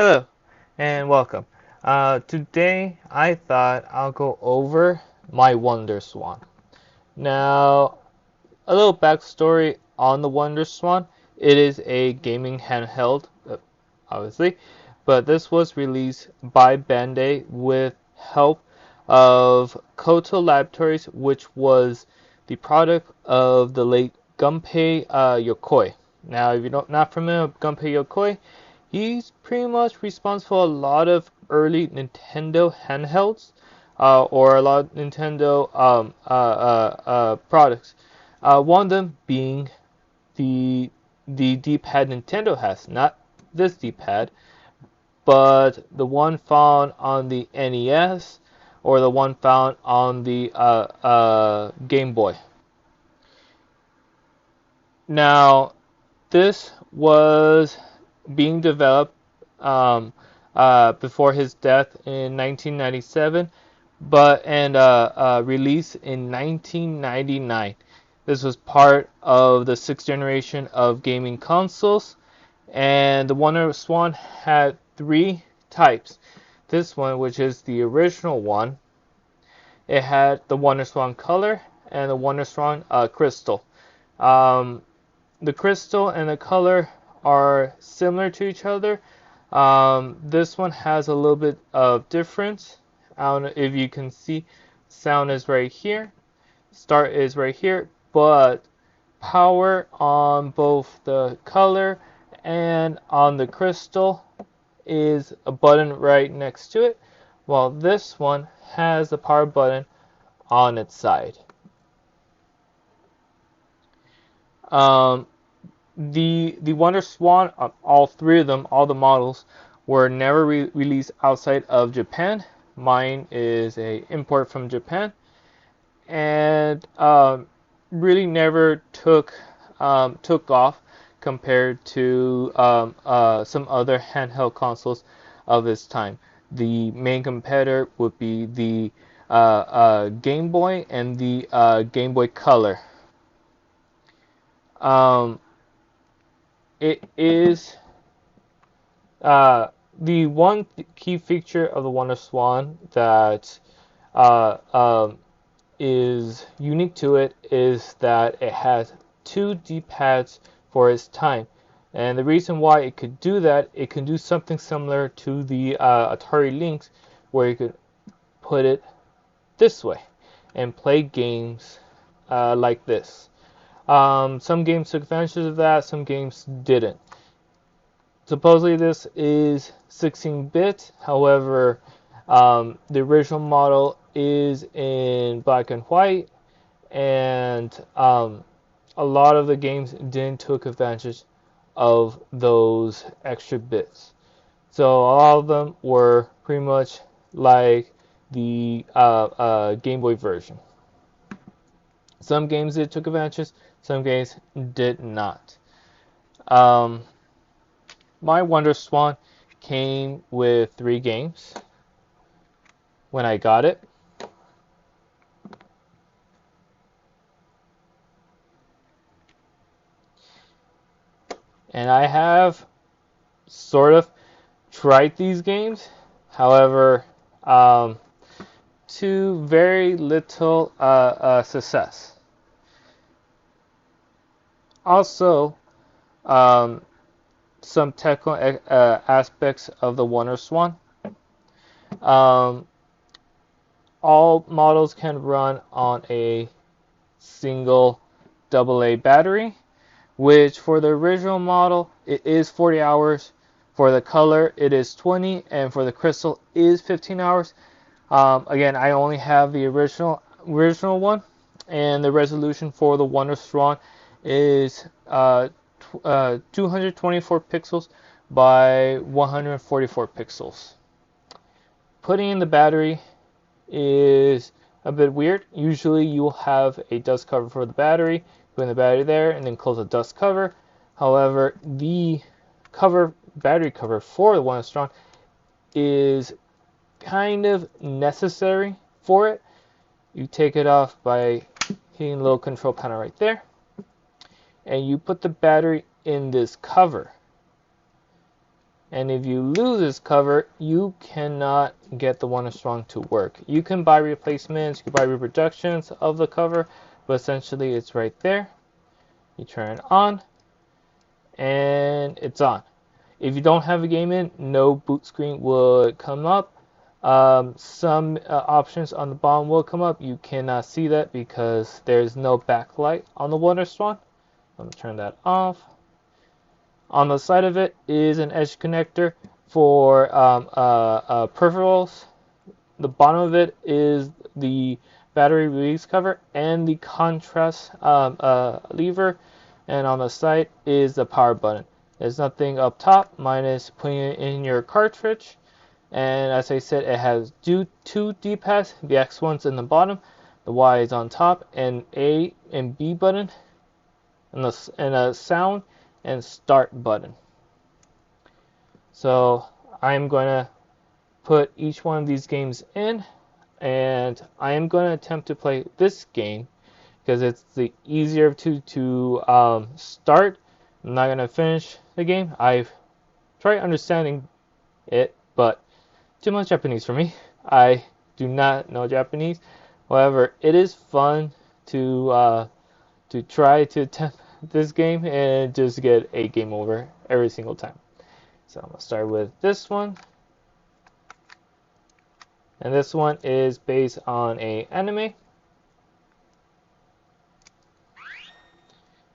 Hello and welcome. Today I thought I'll go over my WonderSwan. Now, a little backstory on the WonderSwan. It is a gaming handheld, obviously, but this was released by Bandai with help of Koto Laboratories, which was the product of the late Gunpei Yokoi. Now, if you're not familiar with Gunpei Yokoi, he's pretty much responsible for a lot of early Nintendo handhelds, or a lot of Nintendo products. One of them being the D-pad Nintendo has, not this D-pad, but the one found on the NES or the one found on the Game Boy. Now, this was being developed before his death in 1997, and released in 1999. This was part of the sixth generation of gaming consoles, and the WonderSwan had three types. This one, which is the original one, it had the WonderSwan Color and the WonderSwan Crystal. Um, the Crystal and the Color are similar to each other. This one has a little bit of difference. I don't know if you can see, sound is right here, start is right here, but power on both the Color and on the Crystal is a button right next to it, while this one has the power button on its side. Um, the WonderSwan, all three of them, all the models, were never released outside of Japan. Mine is a import from Japan, and really never took off compared to some other handheld consoles of its time. The main competitor would be the Game Boy and the Game Boy Color. It is the one key feature of the WonderSwan that uh, um, is unique to it is that it has two D-pads for its time. And the reason why it could do that, it can do something similar to the Atari Lynx, where you could put it this way and play games like this. Some games took advantage of that, some games didn't. Supposedly this is 16-bit, however, the original model is in black and white, and a lot of the games didn't take advantage of those extra bits. So all of them were pretty much like the Game Boy version. Some games did took advantage, some games did not. My WonderSwan came with 3 games when I got it. And I have sort of tried these games, however, to very little success. Also, some technical aspects of the WonderSwan. All models can run on a single AA battery, which for the original model it is 40 hours. For the Color it is 20, and for the Crystal is 15 hours. Again, I only have the original one, and the resolution for the WonderSwan is 224 pixels by 144 pixels. Putting in the battery is a bit weird. Usually you'll have a dust cover for the battery, put in the battery there, and then close the dust cover. However, the battery cover for the WonderSwan is kind of necessary for it. You take it off by hitting the little control panel right there, and you put the battery in this cover. And if you lose this cover, you cannot get the WonderSwan to work. You can buy replacements, you can buy reproductions of the cover, but essentially it's right there. You turn it on, and it's on. If you don't have a game in, no boot screen will come up. Some options on the bottom will come up. You cannot see that because there's no backlight on the WonderSwan. I'm going to turn that off. On the side of it is an edge connector for peripherals. The bottom of it is the battery release cover and the contrast lever. And on the side is the power button. There's nothing up top minus putting it in your cartridge. And as I said, it has two D-pads. The X one's in the bottom, the Y is on top, and A and B button, and a sound and start button. So I'm going to put each one of these games in, and I am going to attempt to play this game because it's the easier to start. I'm not going to finish the game. I've tried understanding it, but too much Japanese for me. I do not know Japanese. However, it is fun to try to attempt this game and just get a game over every single time. So I'm going to start with this one. And this one is based on an anime.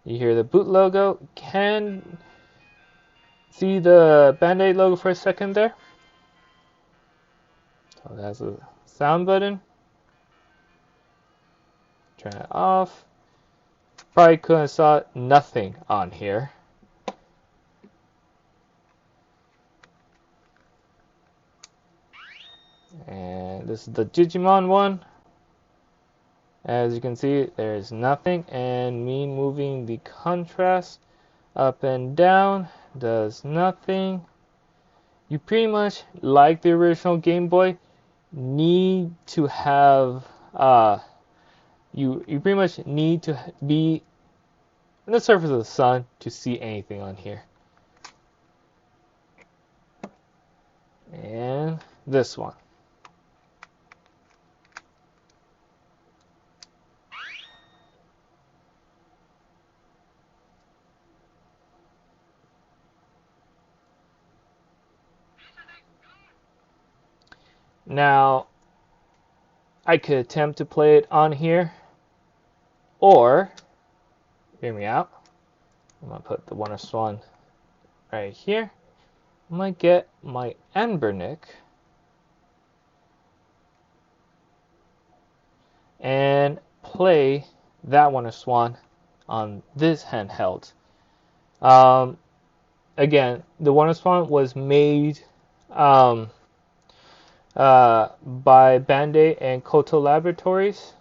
You hear the boot logo. Can see the Bandai logo for a second there. So that's a sound button. Turn it off. Probably couldn't have saw nothing on here. And this is the Digimon one. As you can see, there's nothing, and me moving the contrast up and down does nothing. You pretty much, like the original Game Boy, need to have you pretty much need to be on the surface of the sun to see anything on here. And this one. Now, I could attempt to play it on here, or, hear me out, I'm going to put the WonderSwan right here. I'm going to get my Anbernic and play that WonderSwan on this handheld. Again, the WonderSwan was made by Bandai and Koto Laboratories.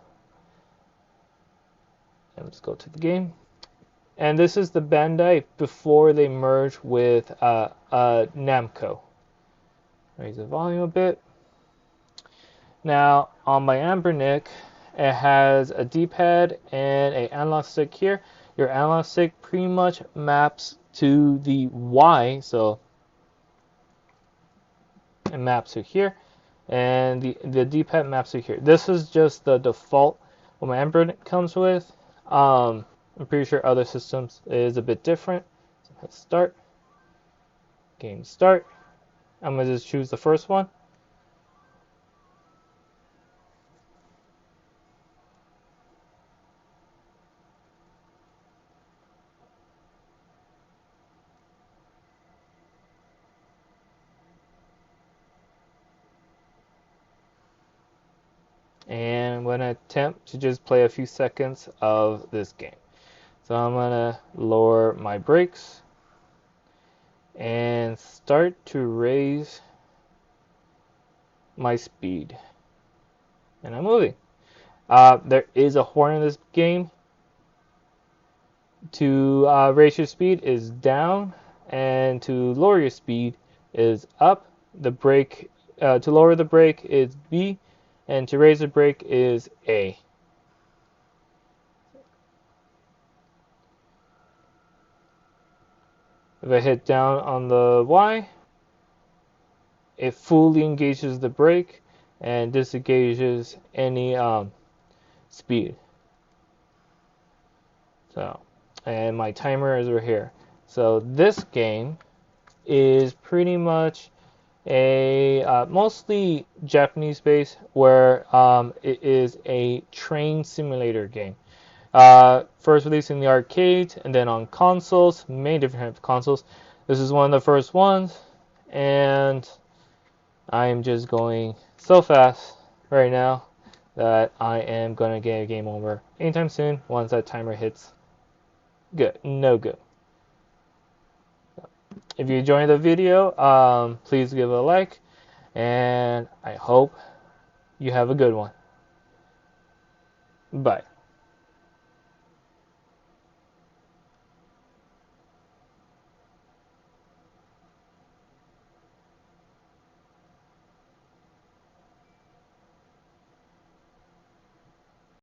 And let's go to the game. And this is the Bandai before they merged with Namco. Raise the volume a bit. Now, on my Anbernic, it has a D-pad and an analog stick here. Your analog stick pretty much maps to the Y, so it maps to here. And the D-pad maps to here. This is just the default what my Anbernic comes with. I'm pretty sure other systems is a bit different. So hit start. Game start. I'm going to just choose the first one. And I'm going to attempt to just play a few seconds of this game. So I'm going to lower my brakes and start to raise my speed. And I'm moving. There is a horn in this game. To raise your speed is down, and to lower your speed is up. The brake, to lower the brake is B, and to raise the brake is A. If I hit down on the Y, it fully engages the brake and disengages any speed. So, and my timer is right here. So this game is pretty much a mostly Japanese based, where it is a train simulator game. First released in the arcade and then on consoles, many different types of consoles. This is one of the first ones, and I am just going so fast right now that I am going to get a game over anytime soon once that timer hits good. No good. If you enjoyed the video, please give it a like, and I hope you have a good one. Bye.